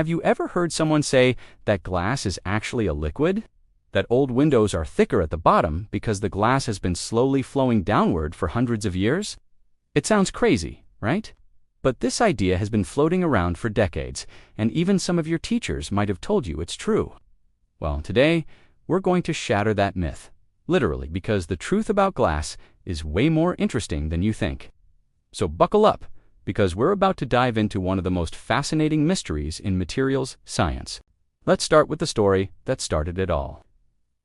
Have you ever heard someone say that glass is actually a liquid? That old windows are thicker at the bottom because the glass has been slowly flowing downward for hundreds of years? It sounds crazy, right? But this idea has been floating around for decades, and even some of your teachers might have told you it's true. Well, today, we're going to shatter that myth, literally, because the truth about glass is way more interesting than you think. So buckle up, because we're about to dive into one of the most fascinating mysteries in materials science. Let's start with the story that started it all.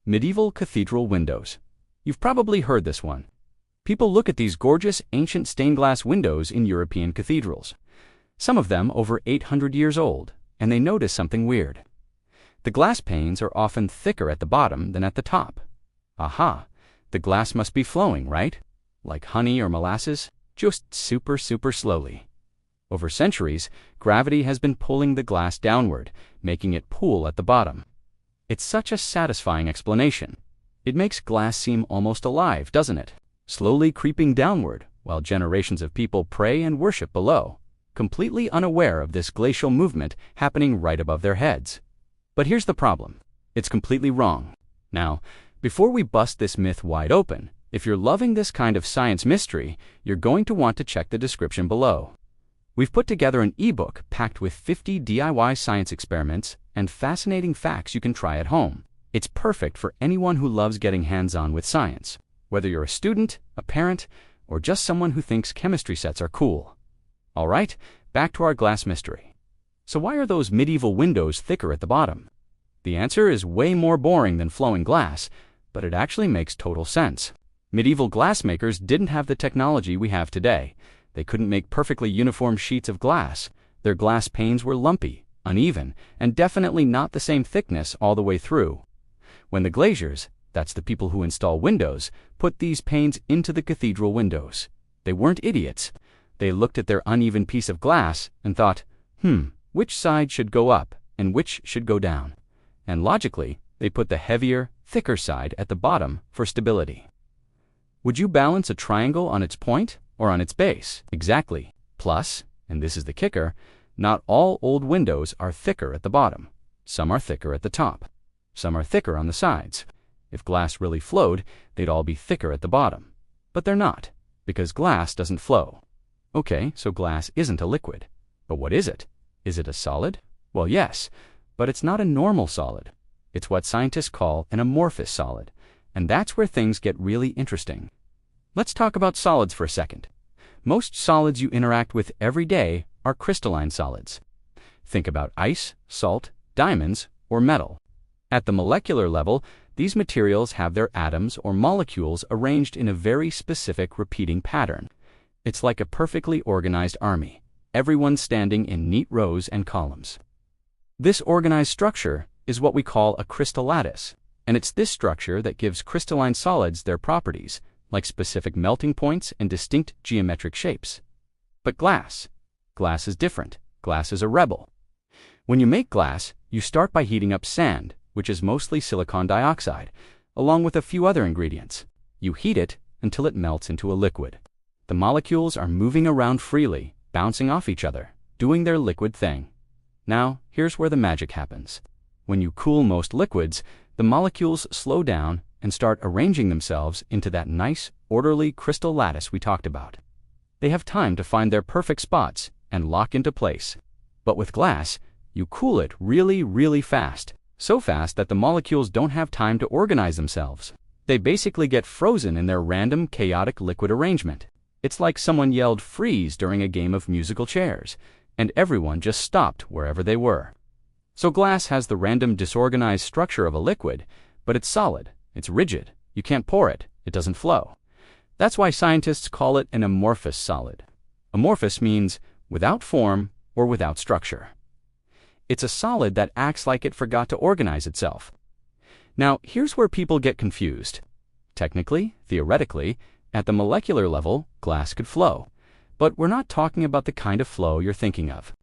Medieval cathedral windows. You've probably heard this one. People look at these gorgeous ancient stained glass windows in European cathedrals, some of them over 800 years old, and they notice something weird. The glass panes are often thicker at the bottom than at the top. Aha, the glass must be flowing, right? Like honey or molasses, just super slowly. Over centuries, gravity has been pulling the glass downward, making it pool at the bottom. It's such a satisfying explanation. It makes glass seem almost alive, doesn't it? Slowly creeping downward while generations of people pray and worship below, completely unaware of this glacial movement happening right above their heads. But here's the problem. It's completely wrong. Now, before we bust this myth wide open, if you're loving this kind of science mystery, you're going to want to check the description below. We've put together an ebook packed with 50 DIY science experiments and fascinating facts you can try at home. It's perfect for anyone who loves getting hands-on with science, whether you're a student, a parent, or just someone who thinks chemistry sets are cool. All right, back to our glass mystery. So why are those medieval windows thicker at the bottom? The answer is way more boring than flowing glass, but it actually makes total sense. Medieval glassmakers didn't have the technology we have today. They couldn't make perfectly uniform sheets of glass. Their glass panes were lumpy, uneven, and definitely not the same thickness all the way through. When the glaziers, that's the people who install windows, put these panes into the cathedral windows, they weren't idiots. They looked at their uneven piece of glass and thought, which side should go up and which should go down? And logically, they put the heavier, thicker side at the bottom for stability. Would you balance a triangle on its point or on its base? Exactly. Plus, and this is the kicker, not all old windows are thicker at the bottom. Some are thicker at the top. Some are thicker on the sides. If glass really flowed, they'd all be thicker at the bottom. But they're not, because glass doesn't flow. Okay, so glass isn't a liquid. But what is it? Is it a solid? Well, yes, but it's not a normal solid. It's what scientists call an amorphous solid, and that's where things get really interesting. Let's talk about solids for a second. Most solids you interact with every day are crystalline solids. Think about ice, salt, diamonds, or metal. At the molecular level, these materials have their atoms or molecules arranged in a very specific repeating pattern. It's like a perfectly organized army, everyone standing in neat rows and columns. This organized structure is what we call a crystal lattice, and it's this structure that gives crystalline solids their properties, like specific melting points and distinct geometric shapes. But glass is different. Glass is a rebel. When you make glass, you start by heating up sand, which is mostly silicon dioxide, along with a few other ingredients. You heat it until it melts into a liquid. The molecules are moving around freely, bouncing off each other, doing their liquid thing. Now, here's where the magic happens. When you cool most liquids, the molecules slow down and start arranging themselves into that nice, orderly crystal lattice we talked about. They have time to find their perfect spots and lock into place. But with glass, you cool it really fast. So fast that the molecules don't have time to organize themselves. They basically get frozen in their random, chaotic liquid arrangement. It's like someone yelled freeze during a game of musical chairs, and everyone just stopped wherever they were. So glass has the random, disorganized structure of a liquid, but it's solid, it's rigid, you can't pour it, it doesn't flow. That's why scientists call it an amorphous solid. Amorphous means without form or without structure. It's a solid that acts like it forgot to organize itself. Now, here's where people get confused. Technically, theoretically, at the molecular level, glass could flow. But we're not talking about the kind of flow you're thinking of.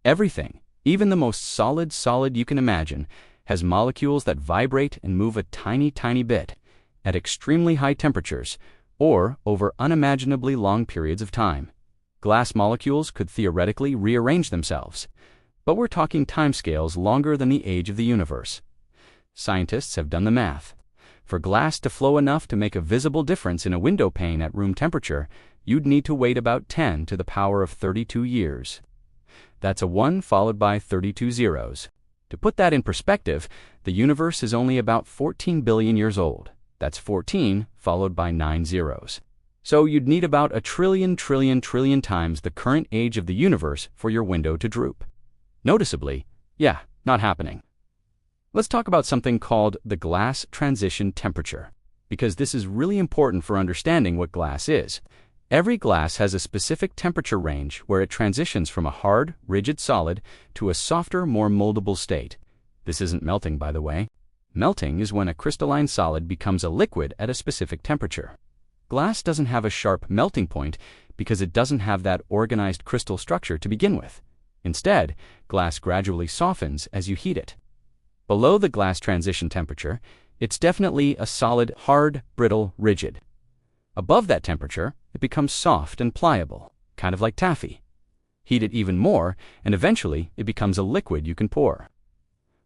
Everything, even the most solid you can imagine, has molecules that vibrate and move a tiny bit at extremely high temperatures or over unimaginably long periods of time. Glass molecules could theoretically rearrange themselves. But we're talking timescales longer than the age of the universe. Scientists have done the math. For glass to flow enough to make a visible difference in a window pane at room temperature, you'd need to wait about 10 to the power of 32 years. That's a 1 followed by 32 zeros. To put that in perspective, the universe is only about 14 billion years old. That's 14 followed by 9 zeros. So you'd need about a trillion times the current age of the universe for your window to droop. Noticeably, yeah, not happening. Let's talk about something called the glass transition temperature, because this is really important for understanding what glass is. Every glass has a specific temperature range where it transitions from a hard, rigid solid to a softer, more moldable state. This isn't melting, by the way. Melting is when a crystalline solid becomes a liquid at a specific temperature. Glass doesn't have a sharp melting point because it doesn't have that organized crystal structure to begin with. Instead, glass gradually softens as you heat it. Below the glass transition temperature, it's definitely a solid, hard, brittle, rigid. Above that temperature, it becomes soft and pliable, kind of like taffy. Heat it even more, and eventually it becomes a liquid you can pour.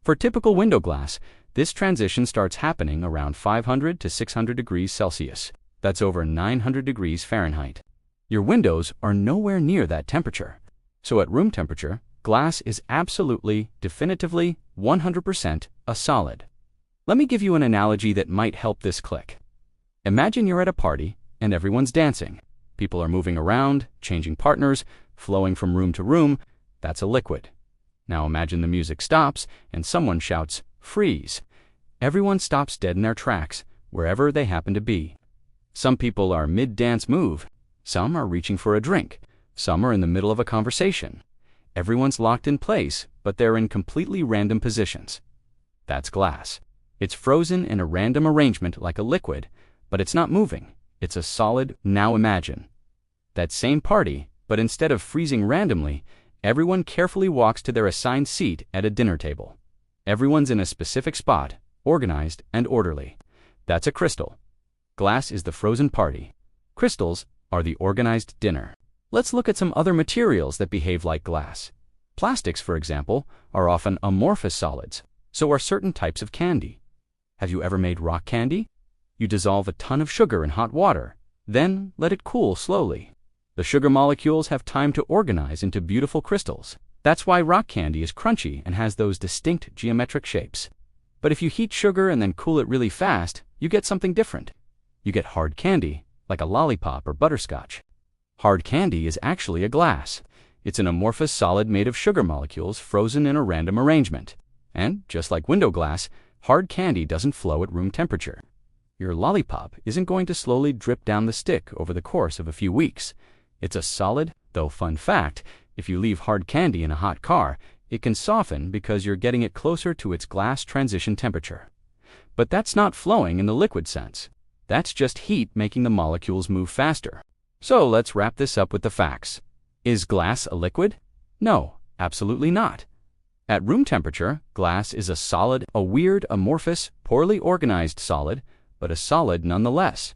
For typical window glass, this transition starts happening around 500 to 600 degrees Celsius. That's over 900 degrees Fahrenheit. Your windows are nowhere near that temperature. So at room temperature, glass is absolutely, definitively, 100% a solid. Let me give you an analogy that might help this click. Imagine you're at a party and everyone's dancing. People are moving around, changing partners, flowing from room to room. That's a liquid. Now imagine the music stops and someone shouts, "Freeze." Everyone stops dead in their tracks, wherever they happen to be. Some people are mid-dance move. Some are reaching for a drink. Some are in the middle of a conversation. Everyone's locked in place, but they're in completely random positions. That's glass. It's frozen in a random arrangement like a liquid, but it's not moving. It's a solid. Now imagine that same party, but instead of freezing randomly, everyone carefully walks to their assigned seat at a dinner table. Everyone's in a specific spot, organized and orderly. That's a crystal. Glass is the frozen party. Crystals are the organized dinner. Let's look at some other materials that behave like glass. Plastics, for example, are often amorphous solids. So are certain types of candy. Have you ever made rock candy? You dissolve a ton of sugar in hot water, then let it cool slowly. The sugar molecules have time to organize into beautiful crystals. That's why rock candy is crunchy and has those distinct geometric shapes. But if you heat sugar and then cool it really fast, you get something different. You get hard candy, like a lollipop or butterscotch. Hard candy is actually a glass. It's an amorphous solid made of sugar molecules frozen in a random arrangement. And, just like window glass, hard candy doesn't flow at room temperature. Your lollipop isn't going to slowly drip down the stick over the course of a few weeks. It's a solid, though fun fact, if you leave hard candy in a hot car, it can soften because you're getting it closer to its glass transition temperature. But that's not flowing in the liquid sense. That's just heat making the molecules move faster. So let's wrap this up with the facts. Is glass a liquid? No, absolutely not. At room temperature, glass is a solid, a weird, amorphous, poorly organized solid, but a solid nonetheless.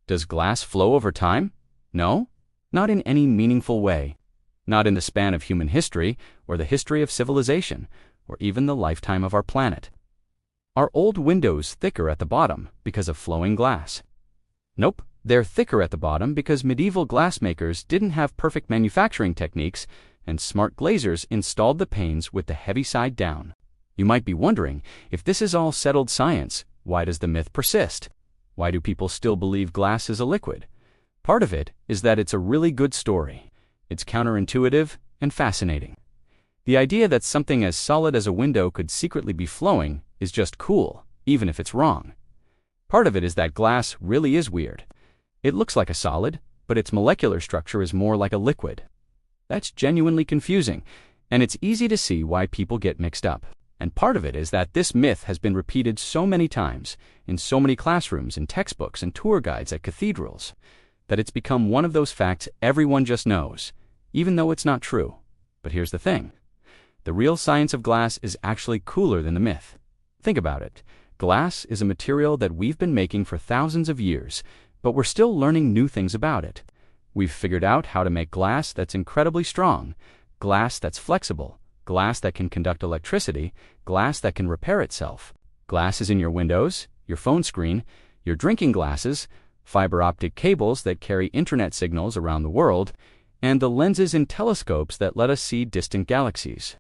Does glass flow over time? No, not in any meaningful way. Not in the span of human history, or the history of civilization, or even the lifetime of our planet. Are old windows thicker at the bottom because of flowing glass? Nope, they're thicker at the bottom because medieval glassmakers didn't have perfect manufacturing techniques, and smart glazers installed the panes with the heavy side down. You might be wondering, if this is all settled science, why does the myth persist? Why do people still believe glass is a liquid? Part of it is that it's a really good story. It's counterintuitive and fascinating. The idea that something as solid as a window could secretly be flowing is just cool, even if it's wrong. Part of it is that glass really is weird. It looks like a solid, but its molecular structure is more like a liquid. That's genuinely confusing, and it's easy to see why people get mixed up. And part of it is that this myth has been repeated so many times, in so many classrooms, in textbooks, and tour guides at cathedrals, that it's become one of those facts everyone just knows, even though it's not true. But here's the thing. The real science of glass is actually cooler than the myth. Think about it. Glass is a material that we've been making for thousands of years, but we're still learning new things about it. We've figured out how to make glass that's incredibly strong, glass that's flexible, glass that can conduct electricity, glass that can repair itself. Glass is in your windows, your phone screen, your drinking glasses, fiber optic cables that carry internet signals around the world, and the lenses in telescopes that let us see distant galaxies.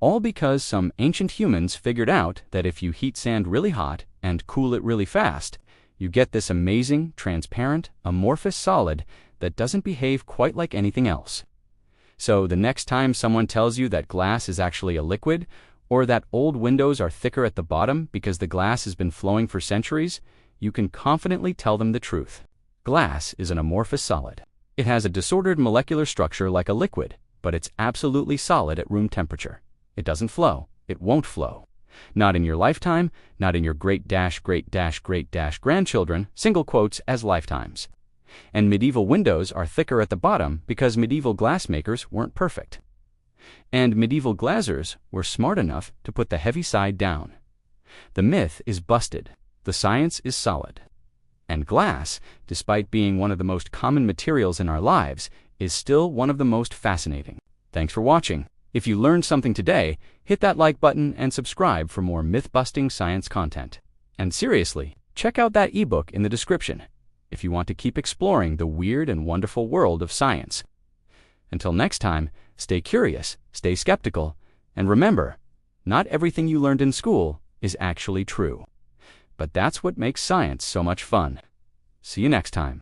All because some ancient humans figured out that if you heat sand really hot and cool it really fast, you get this amazing, transparent, amorphous solid that doesn't behave quite like anything else. So the next time someone tells you that glass is actually a liquid, or that old windows are thicker at the bottom because the glass has been flowing for centuries, you can confidently tell them the truth. Glass is an amorphous solid. It has a disordered molecular structure like a liquid, but it's absolutely solid at room temperature. It doesn't flow. It won't flow. Not in your lifetime, not in your great-great-great-grandchildren, single quotes as lifetimes. And medieval windows are thicker at the bottom because medieval glassmakers weren't perfect. And medieval glaziers were smart enough to put the heavy side down. The myth is busted. The science is solid. And glass, despite being one of the most common materials in our lives, is still one of the most fascinating. Thanks for watching. If you learned something today, hit that like button and subscribe for more myth-busting science content. And seriously, check out that ebook in the description if you want to keep exploring the weird and wonderful world of science. Until next time, stay curious, stay skeptical, and remember, not everything you learned in school is actually true. But that's what makes science so much fun. See you next time.